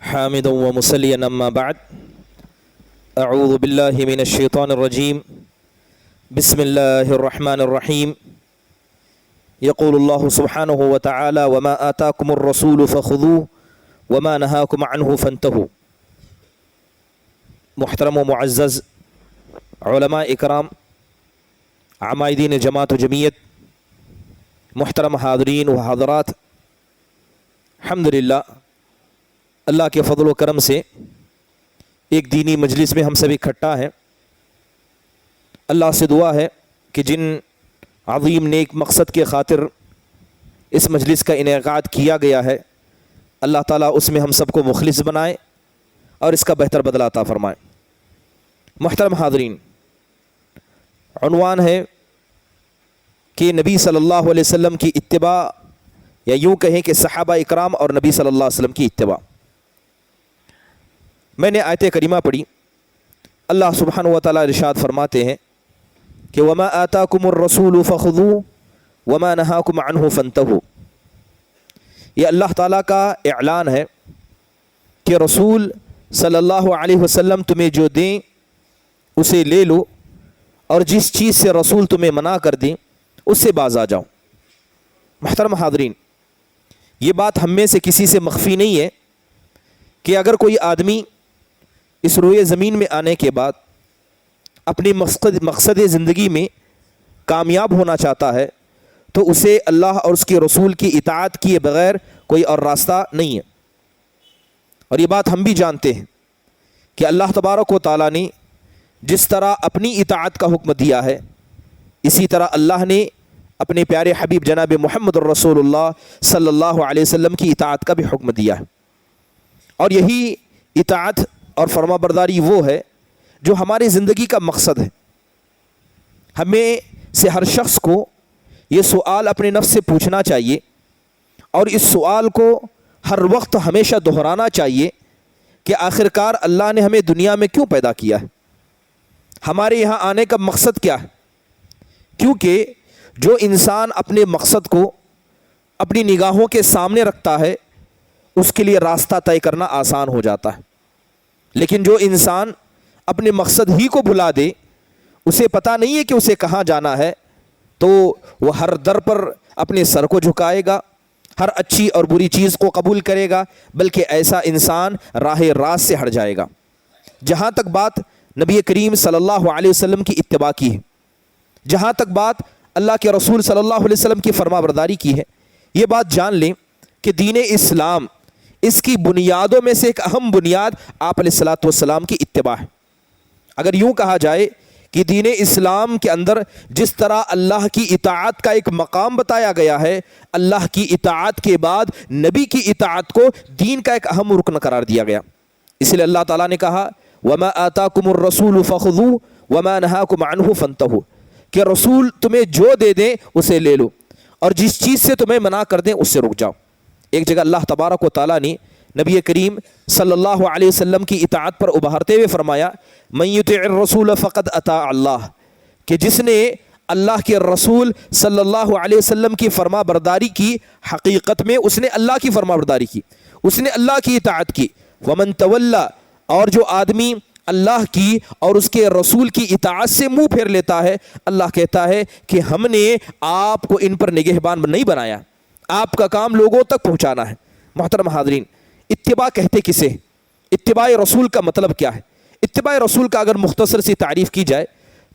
حامدا ومصليا أما بعد أعوذ بالله من الشيطان الرجيم بسم الله الرحمن الرحيم يقول الله سبحانه وتعالى وما آتاكم الرسول فخذوه وما نهاكم عنه فانتهوا. محترم و معزز علماء اکرام، عمائدین جماعت و جمعیت، محترم حاضرین و حاضرات، الحمدللہ اللہ کے فضل و کرم سے ایک دینی مجلس میں ہم سب اکٹھا ہیں۔ اللہ سے دعا ہے کہ جن عظیم نیک مقصد کے خاطر اس مجلس کا انعقاد کیا گیا ہے، اللہ تعالیٰ اس میں ہم سب کو مخلص بنائے اور اس کا بہتر بدلہ عطا فرمائے۔ محترم حاضرین، عنوان ہے کہ نبی صلی اللہ علیہ وسلم کی اتباع، یا یوں کہیں کہ صحابہ اکرام اور نبی صلی اللہ علیہ وسلم کی اتباع۔ میں نے آیت کریمہ پڑھی، اللہ سبحانہ و تعالیٰ ارشاد فرماتے ہیں کہ وما آتاکم الرسول فخذوه وما نہاکم عنہ فانتہوا۔ یہ اللہ تعالیٰ کا اعلان ہے کہ رسول صلی اللہ علیہ وسلم تمہیں جو دیں اسے لے لو، اور جس چیز سے رسول تمہیں منع کر دیں اس سے باز آ جاؤ۔ محترم حاضرین، یہ بات ہم میں سے کسی سے مخفی نہیں ہے کہ اگر کوئی آدمی اس روئے زمین میں آنے کے بعد اپنی مقصد زندگی میں کامیاب ہونا چاہتا ہے تو اسے اللہ اور اس کے رسول کی اطاعت کیے بغیر کوئی اور راستہ نہیں ہے۔ اور یہ بات ہم بھی جانتے ہیں کہ اللہ تبارک و تعالیٰ نے جس طرح اپنی اطاعت کا حکم دیا ہے، اسی طرح اللہ نے اپنے پیارے حبیب جناب محمد الرسول اللہ صلی اللہ علیہ وسلم کی اطاعت کا بھی حکم دیا ہے۔ اور یہی اطاعت اور فرما برداری وہ ہے جو ہماری زندگی کا مقصد ہے۔ ہمیں سے ہر شخص کو یہ سوال اپنے نفس سے پوچھنا چاہیے، اور اس سوال کو ہر وقت ہمیشہ دہرانا چاہیے کہ آخرکار اللہ نے ہمیں دنیا میں کیوں پیدا کیا ہے، ہمارے یہاں آنے کا مقصد کیا ہے۔ کیونکہ جو انسان اپنے مقصد کو اپنی نگاہوں کے سامنے رکھتا ہے اس کے لیے راستہ طے کرنا آسان ہو جاتا ہے، لیکن جو انسان اپنے مقصد ہی کو بھلا دے، اسے پتہ نہیں ہے کہ اسے کہاں جانا ہے، تو وہ ہر در پر اپنے سر کو جھکائے گا، ہر اچھی اور بری چیز کو قبول کرے گا، بلکہ ایسا انسان راہ راست سے ہٹ جائے گا۔ جہاں تک بات نبی کریم صلی اللہ علیہ وسلم کی اتباع کی ہے، جہاں تک بات اللہ کے رسول صلی اللہ علیہ وسلم کی فرما برداری کی ہے، یہ بات جان لیں کہ دین اسلام، اس کی بنیادوں میں سے ایک اہم بنیاد آپ علیہ الصلوۃ والسلام کی اتباع ہے۔ اگر یوں کہا جائے کہ دین اسلام کے اندر جس طرح اللہ کی اطاعت کا ایک مقام بتایا گیا ہے، اللہ کی اطاعت کے بعد نبی کی اطاعت کو دین کا ایک اہم رکن قرار دیا گیا۔ اس لیے اللہ تعالیٰ نے کہا وما آتاکم الرسول فخذوه وما نہاکم عنہ فانتہوا، کہ رسول تمہیں جو دے دیں اسے لے لو، اور جس چیز سے تمہیں منع کر دیں اس سے رک جاؤ۔ ایک جگہ اللہ تبارک و تعالیٰ نے نبی کریم صلی اللہ علیہ وسلم کی اطاعت پر ابھارتے ہوئے فرمایا من یطع الرسول فقد اطاع اللہ، کہ جس نے اللہ کے رسول صلی اللہ علیہ وسلم کی فرما برداری کی، حقیقت میں اس نے اللہ کی فرما برداری کی، اس نے اللہ کی اطاعت کی۔ ومن تولی، اور جو آدمی اللہ کی اور اس کے رسول کی اطاعت سے منہ پھیر لیتا ہے، اللہ کہتا ہے کہ ہم نے آپ کو ان پر نگہبان نہیں بنایا، آپ کا کام لوگوں تک پہنچانا ہے۔ محترم حاضرین، اتباع کہتے کسے؟ اتباع رسول کا مطلب کیا ہے؟ اتباع رسول کا اگر مختصر سی تعریف کی جائے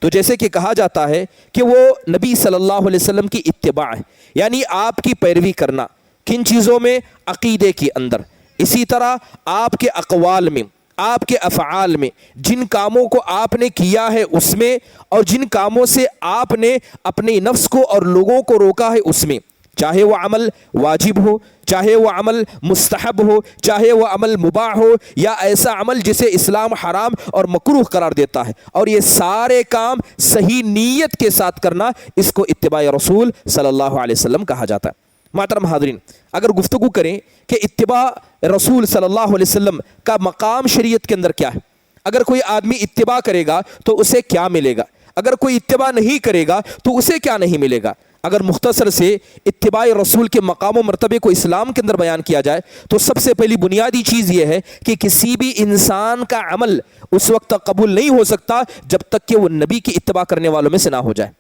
تو جیسے کہ کہا جاتا ہے کہ وہ نبی صلی اللہ علیہ وسلم کی اتباع ہے، یعنی آپ کی پیروی کرنا۔ کن چیزوں میں؟ عقیدے کے اندر، اسی طرح آپ کے اقوال میں، آپ کے افعال میں، جن کاموں کو آپ نے کیا ہے اس میں، اور جن کاموں سے آپ نے اپنے نفس کو اور لوگوں کو روکا ہے اس میں، چاہے وہ عمل واجب ہو، چاہے وہ عمل مستحب ہو، چاہے وہ عمل مباح ہو، یا ایسا عمل جسے اسلام حرام اور مکروہ قرار دیتا ہے، اور یہ سارے کام صحیح نیت کے ساتھ کرنا، اس کو اتباع رسول صلی اللہ علیہ وسلم کہا جاتا ہے۔ محترم حاضرین، اگر گفتگو کریں کہ اتباع رسول صلی اللہ علیہ وسلم کا مقام شریعت کے اندر کیا ہے، اگر کوئی آدمی اتباع کرے گا تو اسے کیا ملے گا، اگر کوئی اتباع نہیں کرے گا تو اسے کیا نہیں ملے گا، اگر مختصر سے اتباع رسول کے مقام و مرتبے کو اسلام کے اندر بیان کیا جائے تو سب سے پہلی بنیادی چیز یہ ہے کہ کسی بھی انسان کا عمل اس وقت تک قبول نہیں ہو سکتا جب تک کہ وہ نبی کی اتباع کرنے والوں میں سے نہ ہو جائے.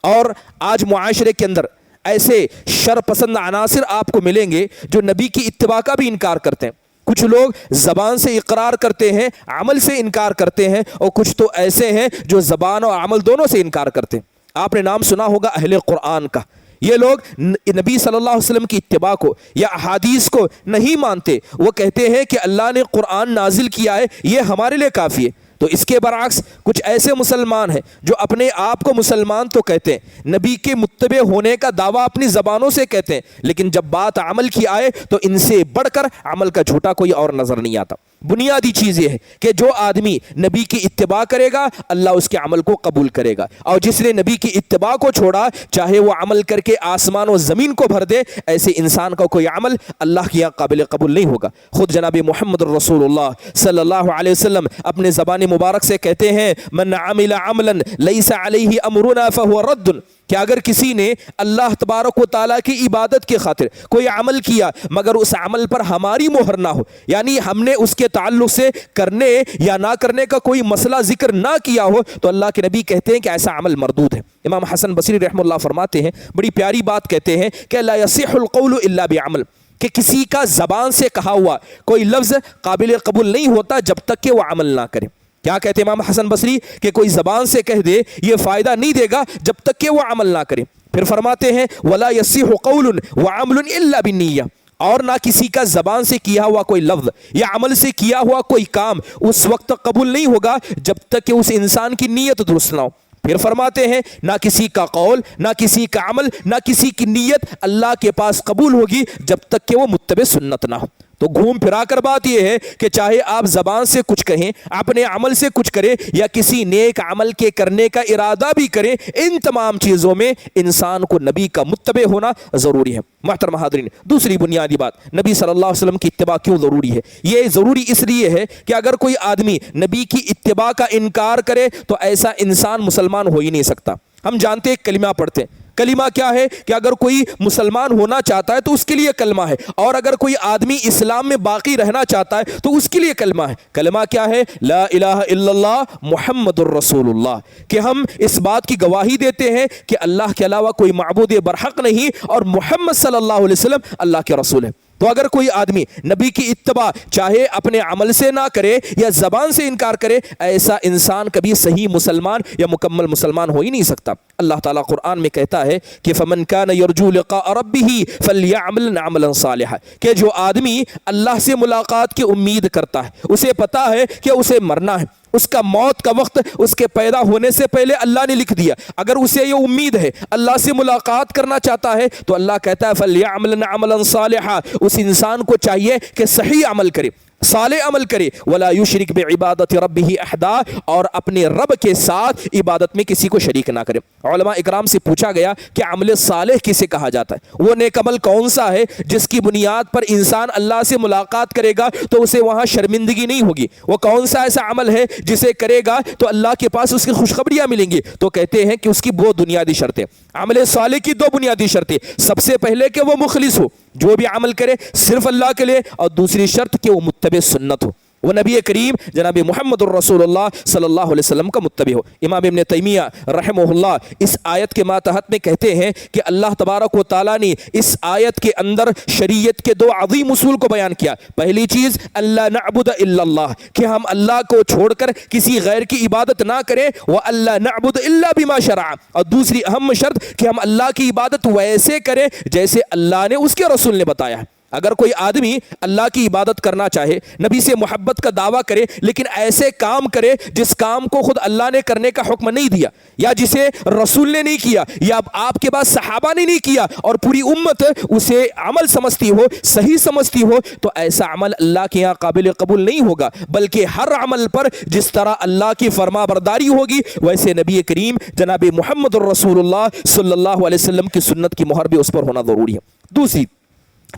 اور آج معاشرے کے اندر ایسے شر پسند عناصر آپ کو ملیں گے جو نبی کی اتباع کا بھی انکار کرتے ہیں. کچھ لوگ زبان سے اقرار کرتے ہیں، عمل سے انکار کرتے ہیں، اور کچھ تو ایسے ہیں جو زبان اور عمل دونوں سے انکار کرتے ہیں. آپ نے نام سنا ہوگا اہل قرآن کا. یہ لوگ نبی صلی اللہ علیہ وسلم کی اتباع کو یا احادیث کو نہیں مانتے. وہ کہتے ہیں کہ اللہ نے قرآن نازل کیا ہے، یہ ہمارے لیے کافی ہے. تو اس کے برعکس کچھ ایسے مسلمان ہیں جو اپنے آپ کو مسلمان تو کہتے ہیں، نبی کے متبع ہونے کا دعویٰ اپنی زبانوں سے کہتے ہیں، لیکن جب بات عمل کی آئے تو ان سے بڑھ کر عمل کا جھوٹا کوئی اور نظر نہیں آتا. بنیادی چیز یہ ہے کہ جو آدمی نبی کی اتباع کرے گا اللہ اس کے عمل کو قبول کرے گا، اور جس نے نبی کی اتباع کو چھوڑا چاہے وہ عمل کر کے آسمان و زمین کو بھر دے، ایسے انسان کا کوئی عمل اللہ کے یہاں قابل قبول نہیں ہوگا. خود جناب محمد رسول اللہ صلی اللہ علیہ وسلم اپنے زبان مبارک سے کہتے ہیں من عمل عملا لیس علیہ امرنا فہو رد، کہ اگر کسی نے اللہ تبارک و تعالیٰ کی عبادت کی خاطر کوئی عمل کیا مگر اس عمل پر ہماری مہر نہ ہو، یعنی ہم نے اس کے تعلق سے کرنے یا نہ کرنے کا کوئی مسئلہ ذکر نہ کیا ہو، تو اللہ کے نبی کہتے ہیں کہ ایسا عمل مردود ہے. امام حسن بصری رحمہ اللہ فرماتے ہیں، بڑی پیاری بات کہتے ہیں کہ لا یصح القول الا بعمل، کہ کسی کا زبان سے کہا ہوا کوئی لفظ قابل قبول نہیں ہوتا جب تک کہ وہ عمل نہ کرے. کیا کہتے ہیں امام حسن بصری؟ کہ کوئی زبان سے کہہ دے یہ فائدہ نہیں دے گا جب تک کہ وہ عمل نہ کرے. پھر فرماتے ہیں ولا یصح قول وعمل الا بالنیہ، اور نہ کسی کا زبان سے کیا ہوا کوئی لفظ یا عمل سے کیا ہوا کوئی کام اس وقت تک قبول نہیں ہوگا جب تک کہ اس انسان کی نیت درست نہ ہو. پھر فرماتے ہیں نہ کسی کا قول، نہ کسی کا عمل، نہ کسی کی نیت اللہ کے پاس قبول ہوگی جب تک کہ وہ متبع سنت نہ ہو. تو گھوم پھرا کر بات یہ ہے کہ چاہے آپ زبان سے کچھ کہیں، اپنے عمل سے کچھ کریں، یا کسی نیک عمل کے کرنے کا ارادہ بھی کریں، ان تمام چیزوں میں انسان کو نبی کا متبع ہونا ضروری ہے. محترم حاضرین، دوسری بنیادی بات، نبی صلی اللہ علیہ وسلم کی اتباع کیوں ضروری ہے؟ یہ ضروری اس لیے ہے کہ اگر کوئی آدمی نبی کی اتباع کا انکار کرے تو ایسا انسان مسلمان ہو ہی نہیں سکتا. ہم جانتے ہیں کلمہ پڑھتے ہیں. کلمہ کیا ہے کہ اگر کوئی مسلمان ہونا چاہتا ہے تو اس کے لیے کلمہ ہے، اور اگر کوئی آدمی اسلام میں باقی رہنا چاہتا ہے تو اس کے لیے کلمہ ہے. کلمہ کیا ہے؟ لا الہ الا اللہ محمد الرسول اللہ، کہ ہم اس بات کی گواہی دیتے ہیں کہ اللہ کے علاوہ کوئی معبود برحق نہیں اور محمد صلی اللہ علیہ وسلم اللہ کے رسول ہے. تو اگر کوئی آدمی نبی کی اتباع چاہے اپنے عمل سے نہ کرے یا زبان سے انکار کرے، ایسا انسان کبھی صحیح مسلمان یا مکمل مسلمان ہو ہی نہیں سکتا. اللہ تعالیٰ قرآن میں کہتا ہے کہ فمن کان یرجو لقاء ربہ فلیعمل عملا صالحا، کہ جو آدمی اللہ سے ملاقات کی امید کرتا ہے، اسے پتا ہے کہ اسے مرنا ہے، اس کا موت کا وقت اس کے پیدا ہونے سے پہلے اللہ نے لکھ دیا، اگر اسے یہ امید ہے اللہ سے ملاقات کرنا چاہتا ہے تو اللہ کہتا ہے فلیعمل عملا صالحا، اس انسان کو چاہیے کہ صحیح عمل کرے، صالح عمل کرے، ولا یشرک بعبادت ربہ احدا، اور اپنے رب کے ساتھ عبادت میں کسی کو شریک نہ کرے. علماء اکرام سے پوچھا گیا کہ عمل صالح کسے کہا جاتا ہے؟ وہ نیک عمل کون سا ہے جس کی بنیاد پر انسان اللہ سے ملاقات کرے گا تو اسے وہاں شرمندگی نہیں ہوگی؟ وہ کون سا ایسا عمل ہے جسے کرے گا تو اللہ کے پاس اس کی خوشخبریاں ملیں گی؟ تو کہتے ہیں کہ اس کی بہت بنیادی شرطیں. عمل صالح کی دو بنیادی شرطیں، سب سے پہلے کہ وہ مخلص ہو، جو بھی عمل کرے صرف اللہ کے لیے، اور دوسری شرط کہ وہ متبع سنت ہو، وہ نبی کریم جناب محمد الرسول اللہ صلی اللہ علیہ وسلم کا متبع ہو. امام ابن تیمیہ رحمہ اللہ اس آیت کے ماتحت میں کہتے ہیں کہ اللہ تبارک و تعالیٰ نے اس آیت کے اندر شریعت کے دو عظیم اصول کو بیان کیا. پہلی چیز اللہ نعبد الا اللہ، کہ ہم اللہ کو چھوڑ کر کسی غیر کی عبادت نہ کریں، وَأَلَّا نَعْبُدَ إِلَّا بِمَا شَرَعَ، اور دوسری اہم شرط کہ ہم اللہ کی عبادت ویسے کریں جیسے اللہ نے اس کے رسول نے بتایا ہے. اگر کوئی آدمی اللہ کی عبادت کرنا چاہے، نبی سے محبت کا دعویٰ کرے، لیکن ایسے کام کرے جس کام کو خود اللہ نے کرنے کا حکم نہیں دیا، یا جسے رسول نے نہیں کیا، یا آپ کے بعد صحابہ نے نہیں کیا، اور پوری امت اسے عمل سمجھتی ہو، صحیح سمجھتی ہو، تو ایسا عمل اللہ کے یہاں قابل قبول نہیں ہوگا. بلکہ ہر عمل پر جس طرح اللہ کی فرما برداری ہوگی ویسے نبی کریم جناب محمد الرسول اللہ صلی اللہ علیہ وسلم کی سنت کی مہر بھی اس پر ہونا ضروری ہے. دوسری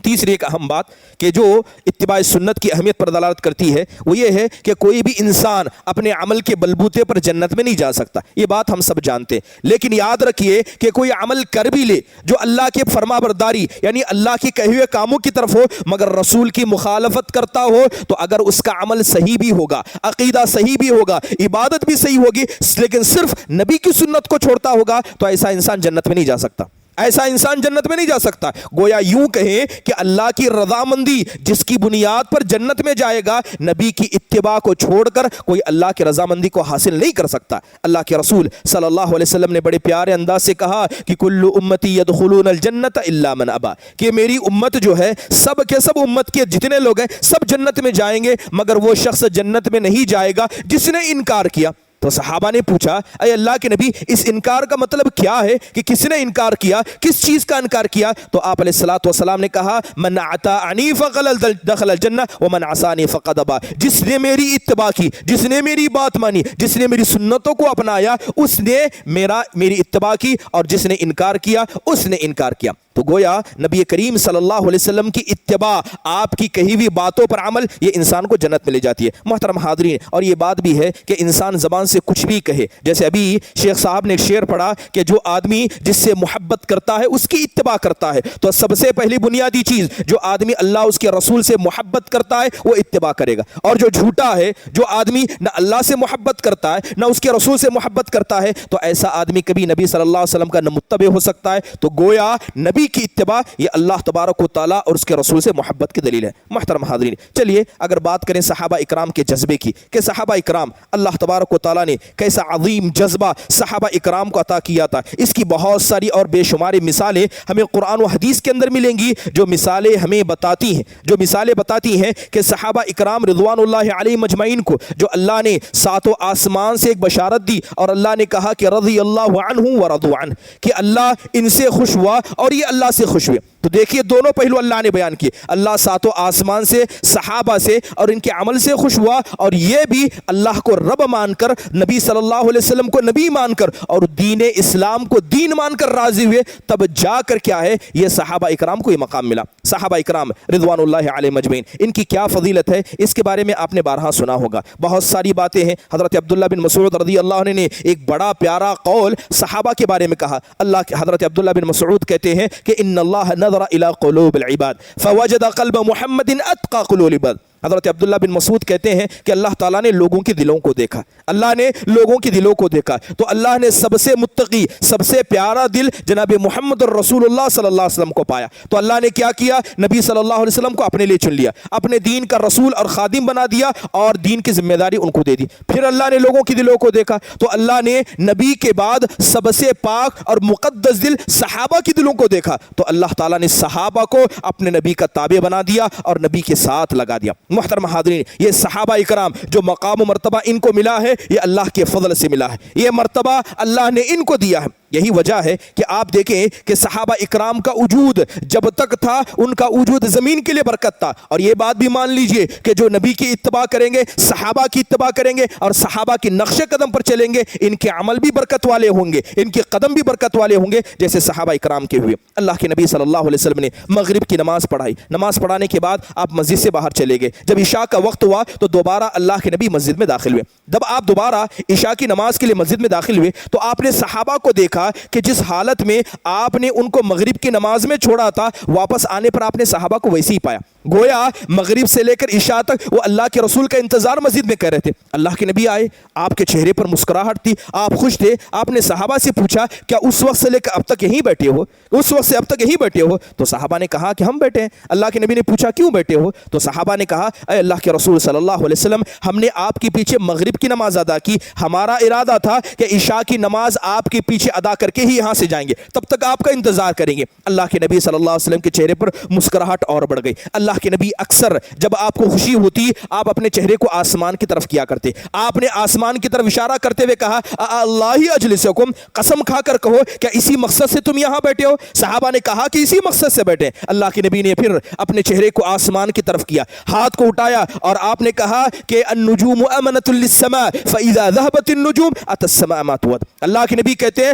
تیسری ایک اہم بات کہ جو اتباع سنت کی اہمیت پر دلالت کرتی ہے وہ یہ ہے کہ کوئی بھی انسان اپنے عمل کے بلبوتے پر جنت میں نہیں جا سکتا، یہ بات ہم سب جانتے ہیں، لیکن یاد رکھیے کہ کوئی عمل کر بھی لے جو اللہ کے فرما برداری یعنی اللہ کے کہے ہوئے کاموں کی طرف ہو مگر رسول کی مخالفت کرتا ہو تو اگر اس کا عمل صحیح بھی ہوگا، عقیدہ صحیح بھی ہوگا، عبادت بھی صحیح ہوگی، لیکن صرف نبی کی سنت کو چھوڑتا ہوگا تو ایسا انسان جنت میں نہیں جا سکتا، ایسا انسان جنت میں نہیں جا سکتا۔ گویا یوں کہیں کہ اللہ کی رضامندی جس کی بنیاد پر جنت میں جائے گا، نبی کی اتباع کو چھوڑ کر کوئی اللہ کی رضامندی کو حاصل نہیں کر سکتا۔ اللہ کے رسول صلی اللہ علیہ وسلم نے بڑے پیارے انداز سے کہا کہ کل امتی یدخلون الجنت الا من ابا، کہ میری امت جو ہے سب کے سب امت کے جتنے لوگ ہیں سب جنت میں جائیں گے مگر وہ شخص جنت میں نہیں جائے گا جس نے انکار کیا۔ تو صحابہ نے پوچھا اے اللہ کے نبی اس انکار کا مطلب کیا ہے کہ کس نے انکار کیا، کس چیز کا انکار کیا؟ تو آپ علیہ الصلوۃ والسلام نے کہا من اطاعنی فقد دخل الجنہ ومن عصانی فقد ابا، جس نے میری اتباع کی، جس نے میری بات مانی، جس نے میری سنتوں کو اپنایا اس نے میری اتباع کی، اور جس نے انکار کیا اس نے انکار کیا۔ تو گویا نبی کریم صلی اللہ علیہ وسلم کی اتباع، آپ کی کہی ہوئی باتوں پر عمل، یہ انسان کو جنت میں لے جاتی ہے۔ محترم حاضرین، اور یہ بات بھی ہے کہ انسان زبان سے کچھ بھی کہے، جیسے ابھی شیخ صاحب نے ایک شعر پڑھا کہ جو آدمی جس سے محبت کرتا ہے اس کی اتباع کرتا ہے، تو سب سے پہلی بنیادی چیز جو آدمی اللہ اس کے رسول سے محبت کرتا ہے وہ اتباع کرے گا، اور جو جھوٹا ہے، جو آدمی نہ اللہ سے محبت کرتا ہے نہ اس کے رسول سے محبت کرتا ہے، تو ایسا آدمی کبھی نبی صلی اللہ علیہ وسلم کا نہ متبع ہو سکتا ہے۔ تو گویا نبی کی اتباع یہ اللہ تبارک و تعالیٰ اور اس کے رسول سے محبت کی دلیل ہے۔ محترم حاضرین، چلیے اگر بات کریں صحابہ اکرام کے جذبے کی کہ صحابہ اکرام اللہ تبارک و تعالیٰ نے کیسا عظیم جذبہ صحابہ اکرام کو عطا کیا تھا، اس کی بہت ساری اور بے شماری مثالیں ہمیں قرآن و حدیث کے اندر ملیں گی، جو مثالیں ہمیں بتاتی ہیں کہ صحابہ اکرام رضوان اللہ علیہ مجمعین کو جو اللہ نے ساتوں آسمان سے ایک بشارت دی اور اللہ نے کہا کہ رضی اللہ عنہ ورضوا عنہ، کہ اللہ ان سے خوش ہوا اور یہ اللہ سے خوش ہوئے۔ تو دیکھیے دونوں پہلو اللہ نے بیان کیے، اللہ ساتوں آسمان سے صحابہ سے اور ان کے عمل سے خوش ہوا، اور یہ بھی اللہ کو رب مان کر، نبی صلی اللہ علیہ وسلم کو نبی مان کر اور دین اسلام کو دین مان کر راضی ہوئے، تب جا کر کیا ہے یہ صحابہ اکرام کو یہ مقام ملا۔ صحابہ اکرام رضوان اللہ علیہ مجمعین، ان کی کیا فضیلت ہے اس کے بارے میں آپ نے بارہا سنا ہوگا، بہت ساری باتیں ہیں۔ حضرت عبداللہ بن مسعود رضی اللہ عنہ نے ایک بڑا پیارا قول صحابہ کے بارے میں کہا۔ حضرت عبداللہ بن مسعود کہتے ہیں کہ ان اللہ نظر الى قلوب العباد فوجد قلب محمد اتقى قلوب العباد۔ حضرت عبداللہ بن مسعود کہتے ہیں کہ اللہ تعالیٰ نے لوگوں کے دلوں کو دیکھا، اللہ نے لوگوں کے دلوں کو دیکھا، تو اللہ نے سب سے متقی، سب سے پیارا دل جناب محمد رسول اللہ صلی اللہ علیہ وسلم کو پایا۔ تو اللہ نے کیا کیا؟ نبی صلی اللہ علیہ وسلم کو اپنے لیے چن لیا، اپنے دین کا رسول اور خادم بنا دیا، اور دین کی ذمہ داری ان کو دے دی۔ پھر اللہ نے لوگوں کے دلوں کو دیکھا، تو اللہ نے نبی کے بعد سب سے پاک اور مقدس دل صحابہ کے دلوں کو دیکھا، تو اللہ تعالیٰ نے صحابہ کو اپنے نبی کا تابع بنا دیا اور نبی کے ساتھ لگا دیا۔ محترم حاضرین، یہ صحابہ اکرام جو مقام و مرتبہ ان کو ملا ہے یہ اللہ کے فضل سے ملا ہے، یہ مرتبہ اللہ نے ان کو دیا ہے۔ یہی وجہ ہے کہ آپ دیکھیں کہ صحابہ اکرام کا وجود جب تک تھا ان کا وجود زمین کے لیے برکت تھا، اور یہ بات بھی مان لیجئے کہ جو نبی کی اتباع کریں گے، صحابہ کی اتباع کریں گے اور صحابہ کی نقش قدم پر چلیں گے، ان کے عمل بھی برکت والے ہوں گے، ان کے قدم بھی برکت والے ہوں گے جیسے صحابہ اکرام کے ہوئے۔ اللہ کے نبی صلی اللہ علیہ وسلم نے مغرب کی نماز پڑھائی، نماز پڑھانے کے بعد آپ مسجد سے باہر چلے گئے، جب عشاء کا وقت ہوا تو دوبارہ اللہ کے نبی مسجد میں داخل ہوئے۔ جب آپ دوبارہ عشاء کی نماز کے لیے مسجد میں داخل ہوئے تو آپ نے صحابہ کو دیکھا کہ جس حالت میں آپ نے ان کو مغرب کی نماز میں چھوڑا تھا، واپس آنے پر آپ نے صحابہ کو ویسے ہی پایا۔ گویا مغرب سے لے کر عشاء تک وہ اللہ کے رسول کا انتظار مسجد میں کر رہے تھے۔ اللہ کے نبی آئے، آپ کے چہرے پر مسکراہٹ تھی، آپ خوش تھے۔ آپ نے صحابہ سے پوچھا کیا اس وقت سے لے کر اب تک یہیں بیٹھے ہو؟ اس وقت سے اب تک یہیں بیٹھے ہو؟ تو صحابہ نے کہا کہ ہم بیٹھے ہیں۔ اللہ کے نبی نے پوچھا کیوں بیٹھے ہو؟ تو صحابہ نے کہا اے اللہ کے رسول صلی اللہ علیہ وسلم، ہم نے آپ کے پیچھے مغرب کی نماز ادا کی، ہمارا ارادہ تھا کہ عشاء کی نماز آپ کے پیچھے ادا کر کے ہی یہاں سے جائیں گے، تب تک آپ کا انتظار کریں گے۔ اللہ کے نبی صلی اللہ علیہ وسلم کے چہرے پر مسکراہٹ اور بڑھ گئی۔ اللہ کے نبی اکثر جب آپ کو خوشی ہوتی آپ اپنے چہرے کو آسمان کی طرف کیا کرتے، آپ نے آسمان کی طرف اشارہ کرتے ہوئے کہا اللہ اجلسکم، قسم کھا کر کہو کیا اسی مقصد سے تم یہاں بیٹھے ہو؟ صحابہ نے کہا کہ اسی مقصد سے بیٹھے۔ اللہ کے نبی نے پھر اپنے چہرے کو آسمان کی طرف کیا، ہاتھ کو اٹھایا اور آپ نے کہا کہ النجوم امنۃ للسماء فاذا ذهبت النجوم اتى السماء ما توعد۔ اللہ کے نبی کہتے ہیں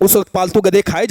اس وقت پالتو گدھے کھائے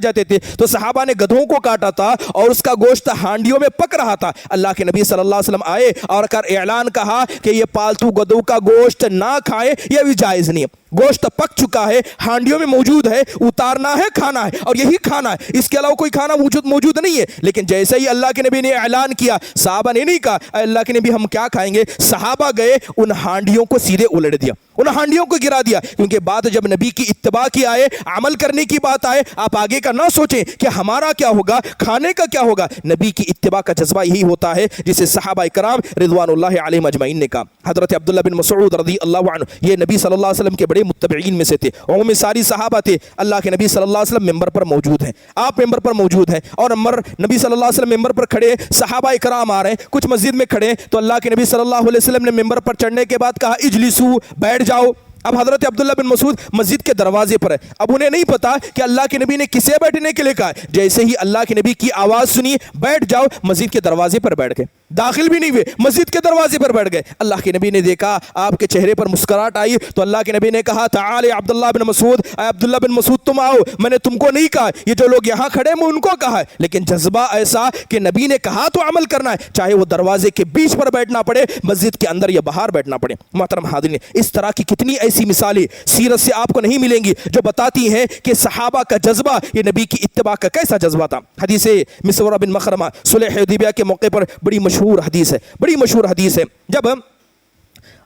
جاتے تھے، تو صحابہ نے گدھوں کو کاٹا تھا اور اس کا گوشت ہانڈیوں میں پک رہا تھا۔ اللہ کے نبی صلی اللہ علیہ وسلم آئے اور اعلان کہا کہ یہ پالتو گدھوں کا گوشت نہ کھائیں، یہ بھی جائز نہیں ہے۔ گوشت پک چکا ہے، ہانڈیوں میں موجود ہے، اتارنا ہے، کھانا ہے، اور یہی کھانا ہے، اس کے علاوہ کوئی کھانا موجود نہیں ہے۔ لیکن جیسے ہی اللہ کے نبی نے اعلان کیا، صحابہ نے نہیں کہا اے اللہ کے نبی ہم کیا کھائیں گے، صحابہ گئے ان ہانڈیوں کو سیدھے الٹ دیا، ان ہانڈیوں کو گرا دیا، کیونکہ بات جب نبی کی اتباع کی آئے، عمل کرنے کی بات آئے، آپ آگے کا نہ سوچیں کہ ہمارا کیا ہوگا، کھانے کا کیا ہوگا۔ نبی کی اتباع کا جذبہ یہی ہوتا ہے جسے صحابہ کرام رضوان اللہ علیہم اجمعین نے کہا۔ حضرت عبداللہ بن مسعود رضی اللہ عنہ یہ نبی صلی اللہ علیہ وسلم کے بڑے متبعین میں سے تھے، اور میں ساری صحابہ تھے۔ اللہ کے نبی صلی اللہ علیہ وسلم ممبر پر موجود ہیں، آپ ممبر پر موجود ہیں، اور نبی صلی اللہ علیہ وسلم ممبر پر کھڑے، صحابہ کرام آ رہے ہیں، کچھ مسجد میں کھڑے، تو اللہ کے نبی صلی اللہ علیہ وسلم نے ممبر پر چڑھنے کے بعد کہا اجلسو، بیٹھ جاؤ۔ اب حضرت عبداللہ بن مسعود مسجد کے دروازے پر ہے، اب انہیں نہیں پتا کہ اللہ کے نبی نے کسے بیٹھنے کے لیے کہا ہے۔ جیسے ہی اللہ کے نبی کی آواز سنی بیٹھ جاؤ، مسجد کے دروازے پر بیٹھ گئے، داخل بھی نہیں ہوئے، مسجد کے دروازے پر بیٹھ گئے۔ اللہ کے نبی نے دیکھا، آپ کے چہرے پر مسکراہٹ آئی، تو اللہ کے نبی نے کہا تعال عبداللہ بن مسعود، اے عبداللہ بن مسعود تم آؤ، میں نے تم کو نہیں کہا، یہ جو لوگ یہاں کھڑے میں ان کو کہا ہے، لیکن جذبہ ایسا کہ نبی نے کہا تو عمل کرنا ہے، چاہے وہ دروازے کے بیچ پر بیٹھنا پڑے، مسجد کے اندر یا باہر بیٹھنا پڑے۔ محترم حاضرین، اس طرح کی کتنی ایسی مثالیں سیرت سے آپ کو نہیں ملیں گی جو بتاتی ہیں کہ صحابہ کا جذبہ یہ نبی کی اتباع کا کیسا جذبہ تھا۔ حدیث مسورہ بن مخرمہ صلح حدیبیہ کے موقع پر بڑی مشہور حدیث ہے، بڑی مشہور حدیث ہے۔ جب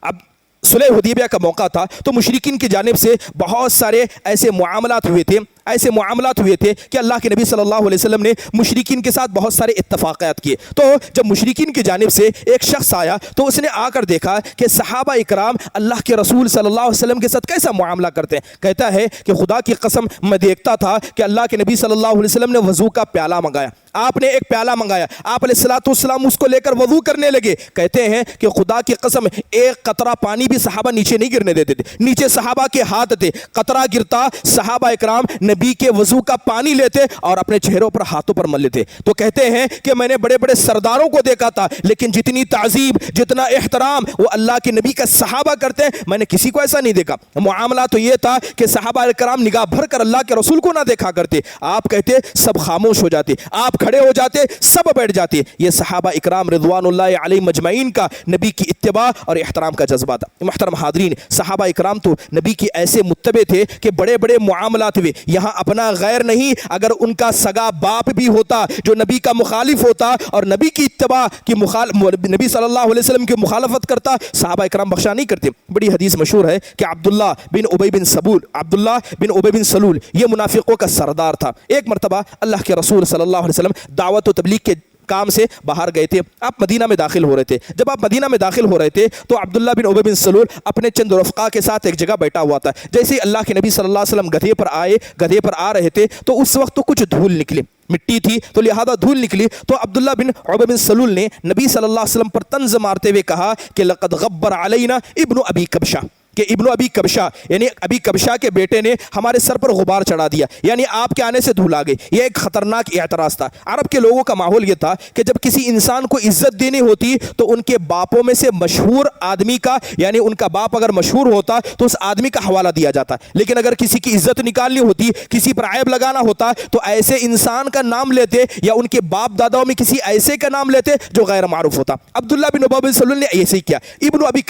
اب صلح حدیبیہ کا موقع تھا تو مشرکین کی جانب سے بہت سارے ایسے معاملات ہوئے تھے کہ اللہ کے نبی صلی اللہ علیہ وسلم نے مشرکین کے ساتھ بہت سارے اتفاقات کیے۔ تو جب مشرکین کی جانب سے ایک شخص آیا تو اس نے آ کر دیکھا کہ صحابہ اکرام اللہ کے رسول صلی اللہ علیہ وسلم کے ساتھ کیسا معاملہ کرتے ہیں۔ کہتا ہے کہ خدا کی قسم میں دیکھتا تھا کہ اللہ کے نبی صلی اللہ علیہ وسلم نے وضو کا پیالہ منگایا، آپ نے ایک پیالہ منگایا، آپ علیہ الصلوۃ والسلام اس کو لے کر وضو کرنے لگے۔ کہتے ہیں کہ خدا کی قسم ایک قطرہ پانی بھی صحابہ نیچے نہیں گرنے دیتے تھے، نیچے صحابہ کے ہاتھ تھے، قطرہ گرتا صحابہ اکرام نبی کے وضو کا پانی لیتے اور اپنے چہروں پر ہاتھوں پر مل لیتے۔ تو کہتے ہیں کہ میں نے بڑے بڑے سرداروں کو دیکھا تھا، لیکن جتنی تعظیم، جتنا احترام وہ اللہ کے نبی کا صحابہ کرتے ہیں میں نے کسی کو ایسا نہیں دیکھا۔ معاملہ تو یہ تھا کہ صحابہ کرام نگاہ بھر کر اللہ کے رسول کو نہ دیکھا کرتے، آپ کہتے سب خاموش ہو جاتے، آپ کھڑے ہو جاتے، سب بیٹھ جاتے۔ یہ صحابہ اکرام رضوان اللہ علیہم اجمعین کا نبی کی اتباع اور احترام کا جذبہ تھا۔ محترم حاضرین، صحابہ اکرام تو نبی کے ایسے متبع تھے کہ بڑے بڑے معاملات ہوئے، یہاں اپنا غیر نہیں، اگر ان کا سگا باپ بھی ہوتا جو نبی کا مخالف ہوتا اور نبی کی اتباع کی نبی صلی اللہ علیہ وسلم کی مخالفت کرتا، صحابہ اکرام بخشا نہیں کرتے۔ بڑی حدیث مشہور ہے کہ عبداللہ بن ابی بن سلول یہ منافقوں کا سردار تھا۔ ایک مرتبہ اللہ کے رسول صلی اللہ علیہ وسلم دعوت و تبلیغ کے کام سے باہر گئے تھے، آپ مدینہ میں داخل ہو رہے تھے۔ جب آپ مدینہ میں داخل ہو رہے تھے تو عبداللہ بن ابی بن سلول اپنے چند رفقا کے ساتھ ایک جگہ بیٹھا ہوا تھا۔ جیسے ہی اللہ کے نبی صلی اللہ علیہ وسلم گدھے پر آ رہے تھے تو اس وقت تو کچھ دھول نکلی، مٹی تھی تو لہذا دھول نکلی، تو عبداللہ بن ابی بن سلول نے نبی صلی اللہ علیہ وسلم پر طنز مارتے ہوئے کہا کہ لقد غبر علینا ابن ابی کبشہ، کہ ابن ابی کبشہ یعنی ابی کبشہ کے بیٹے نے ہمارے سر پر غبار چڑھا دیا، یعنی آپ کے آنے سے دھول آ گئی۔ یہ ایک خطرناک اعتراض تھا۔ عرب کے لوگوں کا ماحول یہ تھا کہ جب کسی انسان کو عزت دینی ہوتی تو ان کے باپوں میں سے مشہور آدمی کا، یعنی ان کا باپ اگر مشہور ہوتا تو اس آدمی کا حوالہ دیا جاتا، لیکن اگر کسی کی عزت نکالنی ہوتی، کسی پر عیب لگانا ہوتا تو ایسے انسان کا نام لیتے یا ان کے باپ داداؤں میں کسی ایسے کا نام لیتے جو غیر معروف ہوتا۔ عبداللہ بن ابی بن سلول نے ایسے ہی کیا۔ ابن ابی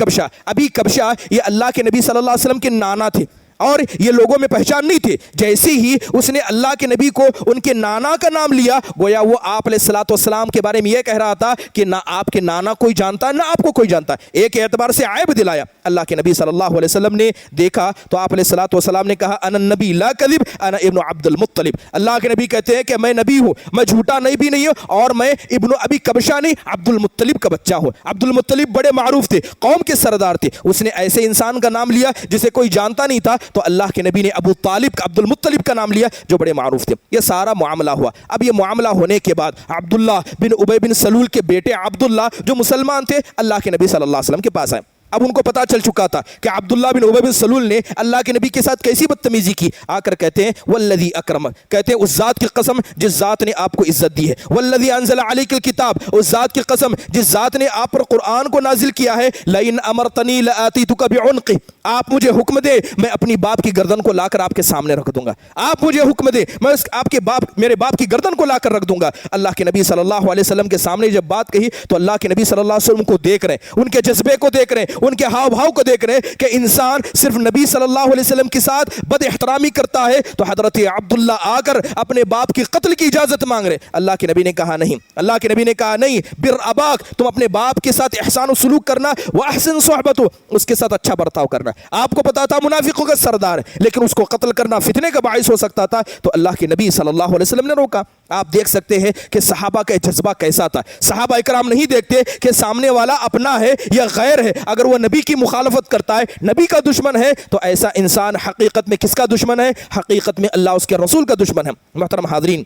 کبشہ یہ اللہ کے نبی صلی اللہ علیہ وسلم کے نانا تھے اور یہ لوگوں میں پہچان نہیں تھے۔ جیسے ہی اس نے اللہ کے نبی کو ان کے نانا کا نام لیا، گویا وہ آپ علیہ الصلوۃ والسلام کے بارے میں یہ کہہ رہا تھا کہ نہ آپ کے نانا کوئی جانتا نہ آپ کو کوئی جانتا، ایک اعتبار سے عیب دلایا۔ اللہ کے نبی صلی اللہ علیہ وسلم نے دیکھا تو آپ علیہ الصلوۃ والسلام نے کہا انا النبی لا کذب انا ابن عبد المطلب، اللہ کے نبی کہتے ہیں کہ میں نبی ہوں، میں جھوٹا نہیں بھی نہیں ہوں، اور میں ابن ابی کبشہ نہیں عبد المطلب کا بچہ ہوں۔ عبد المطلب بڑے معروف تھے، قوم کے سردار تھے، اس نے ایسے انسان کا نام لیا جسے کوئی جانتا نہیں تھا، تو اللہ کے نبی نے ابو طالب کا عبد المطلب کا نام لیا جو بڑے معروف تھے۔ یہ سارا معاملہ ہوا۔ اب یہ معاملہ ہونے کے بعد عبداللہ بن ابی بن سلول کے بیٹے عبداللہ جو مسلمان تھے اللہ کے نبی صلی اللہ علیہ وسلم کے پاس آئے۔ اب ان کو پتا چل چکا تھا کہ عبداللہ بن ابی بن سلول نے اللہ کے نبی کے ساتھ کیسی بدتمیزی کی. آ کر کہتے ہیں والذی اکرم، کہتے ہیں اس ذات کی قسم جس ذات نے آپ کو عزت دی ہے، والذی انزل علیک الکتاب، اس ذات کی قسم جس ذات نے آپ پر قرآن کو نازل کیا ہے، لئن امرتنی لآتیتک بعنقی، آپ مجھے حکم دے میں اپنی باپ کی گردن کو لا کر آپ کے سامنے رکھ دوں گا. آپ مجھے حکم دے میں آپ کے میرے باپ کی گردن کو لا کر رکھ دوں گا. اللہ کے نبی صلی اللہ علیہ وسلم کے سامنے جب بات کہی تو اللہ کے نبی صلی اللہ علیہ وسلم کو دیکھ رہے ہیں، ان کے جذبے کو دیکھ رہے ہیں، ان کے ہاؤ بھاؤ کو دیکھ رہے ہیں کہ انسان صرف نبی صلی اللہ علیہ وسلم کے ساتھ بد احترامی کرتا ہے تو حضرت عبداللہ آ کر اپنے باپ کی قتل کی اجازت مانگ رہے. اللہ کے نبی نے کہا نہیں، اللہ کے نبی نے کہا نہیں، بر اباک، تم اپنے باپ کے ساتھ احسان و سلوک کرنا، واحسن صحبتو، اس کے ساتھ اچھا برتاؤ کرنا. آپ کو پتا تھا منافقوں کا سردار ہے لیکن اس کو قتل کرنا فتنے کا باعث ہو سکتا تھا تو اللہ کے نبی صلی اللہ علیہ وسلم نے روکا. آپ دیکھ سکتے ہیں کہ صحابہ کا جذبہ کیسا تھا. صحابہ اکرام نہیں دیکھتے کہ سامنے والا اپنا ہے یا غیر ہے، اگر وہ نبی کی مخالفت کرتا ہے، نبی کا دشمن ہے تو ایسا انسان حقیقت میں کس کا دشمن ہے؟ حقیقت میں اللہ اس کے رسول کا دشمن ہے. محترم حاضرین،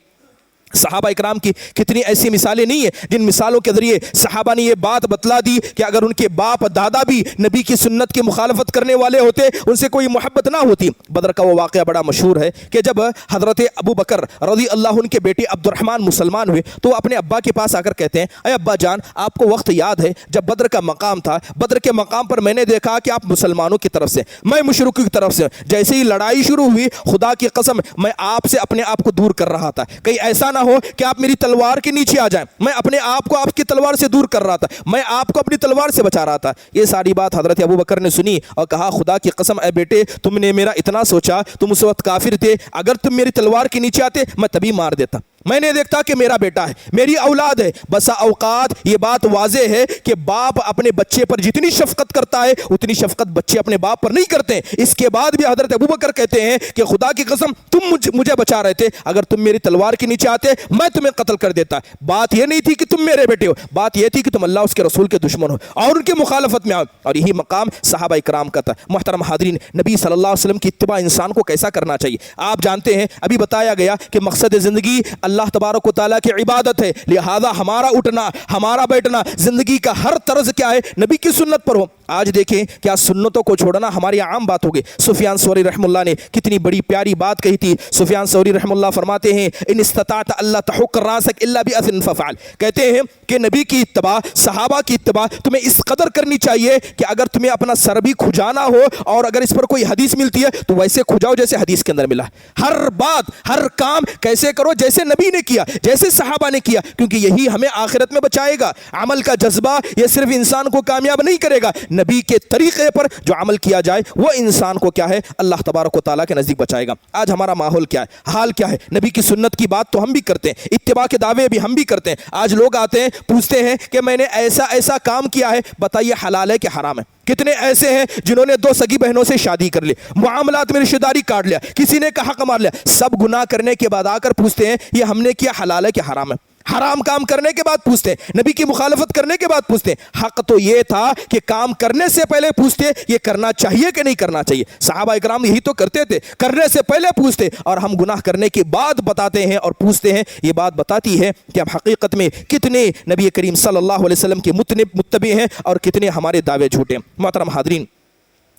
صحابہ اکرام کی کتنی ایسی مثالیں نہیں ہیں جن مثالوں کے ذریعے صحابہ نے یہ بات بتلا دی کہ اگر ان کے باپ دادا بھی نبی کی سنت کی مخالفت کرنے والے ہوتے ان سے کوئی محبت نہ ہوتی. بدر کا وہ واقعہ بڑا مشہور ہے کہ جب حضرت ابو بکر رضی اللہ عنہ کے بیٹے عبد الرحمن مسلمان ہوئے تو وہ اپنے ابا کے پاس آ کر کہتے ہیں اے ابا جان، آپ کو وقت یاد ہے جب بدر کا مقام تھا، بدر کے مقام پر میں نے دیکھا کہ آپ مسلمانوں کی طرف سے، میں مشرکوں کی طرف سے، جیسے ہی لڑائی شروع ہوئی خدا کی قسم میں آپ سے اپنے آپ کو دور کر رہا تھا، کہیں ایسا نہ ہو کہ آپ میری تلوار کے نیچے آ جائیں. میں اپنے آپ کو آپ کی تلوار سے دور کر رہا تھا، میں آپ کو اپنی تلوار سے بچا رہا تھا. یہ ساری بات حضرت ابو بکر نے سنی اور کہا خدا کی قسم اے بیٹے، تم نے میرا اتنا سوچا، تم اس وقت کافر تھے، اگر تم میری تلوار کے نیچے آتے میں تبھی مار دیتا. میں نے دیکھتا کہ میرا بیٹا ہے، میری اولاد ہے. بسا اوقات یہ بات واضح ہے کہ باپ اپنے بچے پر جتنی شفقت کرتا ہے اتنی شفقت بچے اپنے باپ پر نہیں کرتے. اس کے بعد بھی حضرت ابو بکر کہتے ہیں کہ خدا کی قسم تم مجھے بچا رہے تھے، اگر تم میری تلوار کے نیچے آتے میں تمہیں قتل کر دیتا. بات یہ نہیں تھی کہ تم میرے بیٹے ہو، بات یہ تھی کہ تم اللہ اس کے رسول کے دشمن ہو اور ان کے مخالفت میں آؤ. اور یہی مقام صحابہ اکرام کا تھا. محترم حاضرین، نبی صلی اللہ علیہ وسلم کی اتباع انسان کو کیسا کرنا چاہیے؟ آپ جانتے ہیں ابھی بتایا گیا کہ مقصد زندگی اللہ تبارک و تعالیٰ کی عبادت ہے، لہذا ہمارا اٹھنا، ہمارا بیٹھنا، زندگی کا ہر طرز کیا ہے؟ نبی کی سنت پر ہو. آج دیکھیں کیا سنتوں کو چھوڑنا ہماری عام بات ہو گئی. سفیان ثوری رحم اللہ نے کتنی بڑی پیاری بات کہی تھی. سفیان ثوری رحم اللہ فرماتے ہیں ان استطاعت اللہ تحق راسک الا باذن ففعل، کہتے ہیں کہ نبی کی اتباع، صحابہ کی اتباع تمہیں اس قدر کرنی چاہیے کہ اگر تمہیں اپنا سر بھی کھجانا ہو اور اگر اس پر کوئی حدیث ملتی ہے تو ویسے کھجاؤ جیسے حدیث کے اندر ملا. ہر بات، ہر کام کیسے کرو جیسے نبی نے کیا، جیسے صحابہ نے کیا، کیونکہ یہی ہمیں آخرت میں بچائے گا. عمل کا جذبہ یہ صرف انسان کو کامیاب نہیں کرے گا، نبی کے طریقے پر جو عمل کیا جائے وہ انسان کو کیا ہے؟ اللہ تبارک و تعالیٰ کے نزدیک بچائے گا. آج ہمارا ماحول کیا ہے؟ حال کیا ہے؟ نبی کی سنت کی بات تو ہم بھی کرتے ہیں، اتباع کے دعوے بھی ہم بھی کرتے ہیں. آج لوگ آتے ہیں پوچھتے ہیں کہ میں نے ایسا کام کیا ہے، بتائیے حلال ہے کہ حرام ہے. کتنے ایسے ہیں جنہوں نے 2 سگی بہنوں سے شادی کر لی، معاملات میں رشتہ داری کاٹ لیا، کسی نے کا حق مار لیا، سب گناہ کرنے کے بعد آ کر پوچھتے ہیں یہ ہم نے کیا حلال ہے کہ حرام ہے. حرام کام کرنے کے بعد پوچھتے ہیں، نبی کی مخالفت کرنے کے بعد پوچھتے ہیں. حق تو یہ تھا کہ کام کرنے سے پہلے پوچھتے یہ کرنا چاہیے کہ نہیں کرنا چاہیے. صحابہ اکرام یہی تو کرتے تھے، کرنے سے پہلے پوچھتے، اور ہم گناہ کرنے کے بعد بتاتے ہیں اور پوچھتے ہیں. یہ بات بتاتی ہے کہ ہم حقیقت میں کتنے نبی کریم صلی اللہ علیہ وسلم کے متبع ہیں اور کتنے ہمارے دعوے جھوٹے. محترم حاضرین،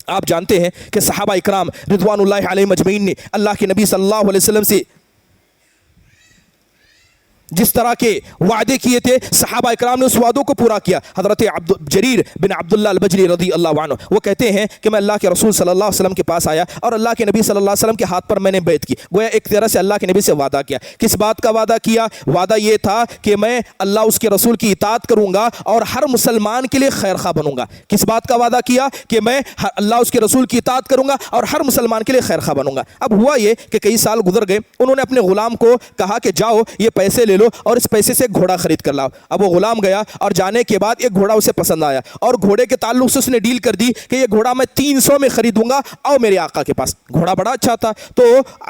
آپ جانتے ہیں کہ صحابہ اکرام رضوان اللہ علیہم اجمعین نے اللہ کے نبی صلی اللہ علیہ وسلم سے جس طرح کے وعدے کیے تھے صحابہ اکرام نے اس وعدوں کو پورا کیا. حضرت جریر بن عبداللہ البجلی رضی اللہ عنہ وہ کہتے ہیں کہ میں اللہ کے رسول صلی اللہ علیہ وسلم کے پاس آیا اور اللہ کے نبی صلی اللہ علیہ وسلم کے ہاتھ پر میں نے بیعت کی. گویا ایک طرح سے اللہ کے نبی سے وعدہ کیا. کس بات کا وعدہ کیا؟ وعدہ یہ تھا کہ میں اللہ اس کے رسول کی اطاعت کروں گا اور ہر مسلمان کے لیے خیر خواہ بنوں گا. کس بات کا وعدہ کیا؟ کہ میں اللہ اس کے رسول کی اطاعت کروں گا اور ہر مسلمان کے لیے خیر خواہ بنوں گا. اب ہوا یہ کہ کئی سال گزر گئے، انہوں نے اپنے غلام کو کہا کہ جاؤ یہ پیسے لے لو اور اس پیسے سے گھوڑا خرید کر لاؤ. اب وہ غلام گیا اور جانے کے بعد ایک گھوڑا اسے پسند آیا اور گھوڑے کے تعلق سے اس نے ڈیل کر دی کہ یہ گھوڑا میں 300 میں خریدوں گا، آؤ میرے آقا کے پاس. گھوڑا بڑا اچھا تھا تو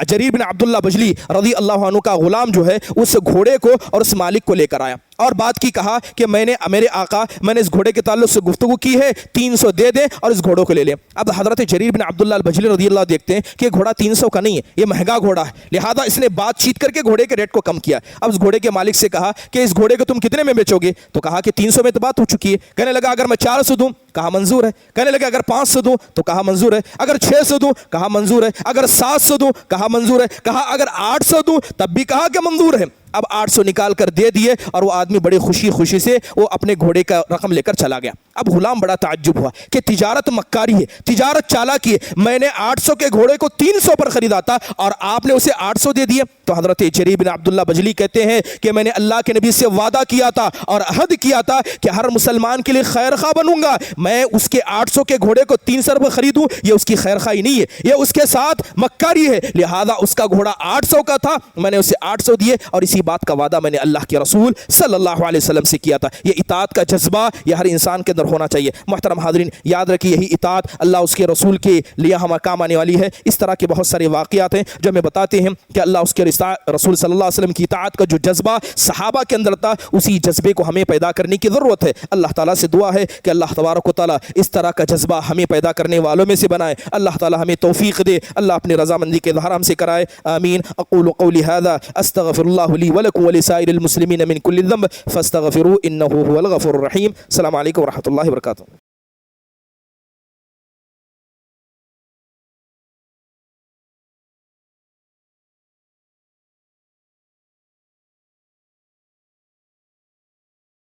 جریر بن عبداللہ بجلی رضی اللہ عنہ کا غلام جو ہے اس گھوڑے کو اور اس مالک کو لے کر آیا اور بات کی، کہا کہ میرے آقا میں نے اس گھوڑے کے تعلق سے گفتگو کی ہے، 300 دے دیں اور اس گھوڑوں کو لے لیں. اب حضرت جریر بن عبداللہ البجلی رضی اللہ دیکھتے ہیں کہ گھوڑا 300 کا نہیں ہے، یہ مہنگا گھوڑا ہے، لہذا اس نے بات چیت کر کے گھوڑے کے ریٹ کو کم کیا. اب اس گھوڑے کے مالک سے کہا کہ اس گھوڑے کو تم کتنے میں بیچو گے؟ تو کہا کہ 300 میں تو بات ہو چکی ہے. کہنے لگا اگر میں 400 دوں؟ کہا منظور ہے. کہنے لگے اگر 500 دوں تو کہا منظور ہے, اگر 600 دوں کہا منظور ہے, اگر 700 دوں کہا منظور ہے, کہا اگر 800 دوں تب بھی کہا کہ منظور ہے. اب 800 نکال کر دے دیے اور وہ آدمی بڑی خوشی سے وہ اپنے گھوڑے کا رقم لے کر چلا گیا. اب غلام بڑا تعجب ہوا کہ تجارت مکاری ہے, تجارت چالاکی ہے, میں نے 800 کے گھوڑے کو 300 پر خریدا تھا اور آپ نے اسے 800 دے دیے. تو حضرت جریر بن عبداللہ بجلی کہتے ہیں کہ میں نے اللہ کے نبی سے وعدہ کیا تھا اور عہد کیا تھا کہ ہر مسلمان کے لیے خیر خواہ بنوں گا, میں اس کے 800 کے گھوڑے کو 300 پر خریدوں, یہ اس کی خیر خواہی نہیں ہے, یہ اس کے ساتھ مکاری ہے. لہذا اس کا گھوڑا 800 کا تھا, میں نے اسے 800 دیے اور اسی بات کا وعدہ میں نے اللہ کے رسول صلی اللہ علیہ وسلم سے کیا تھا. یہ اطاعت کا جذبہ یہ ہر انسان کے اندر ہونا چاہیے. محترم حاضرین, یاد رکھیے یہی اطاعت اللہ اس کے رسول کے لیے ہمیں کام آنے والی ہے. اس طرح کے بہت سارے واقعات ہیں جو ہمیں بتاتے ہیں کہ اللہ اس کے رسول صلی اللہ علیہ وسلم کی اطاعت کا جو جذبہ صحابہ کے اندر تھا, اسی جذبے کو ہمیں پیدا کرنے کی ضرورت ہے. اللہ تعالیٰ سے دعا ہے کہ اللہ تبارک و تعالیٰ اس طرح کا جذبہ ہمیں پیدا کرنے والوں میں سے بنائے. اللہ تعالیٰ ہمیں توفیق دے, اللہ اپنی رضامندی کے اظہار ہم سے کرائے. آمین. اقول قولی هذا استغفر الله لي ولكم ولسائر المسلمين من كل ذنب فاستغفروه انه هو الغفور الرحيم. السلام علیکم ورحمۃ اللہ وبرکاتہ.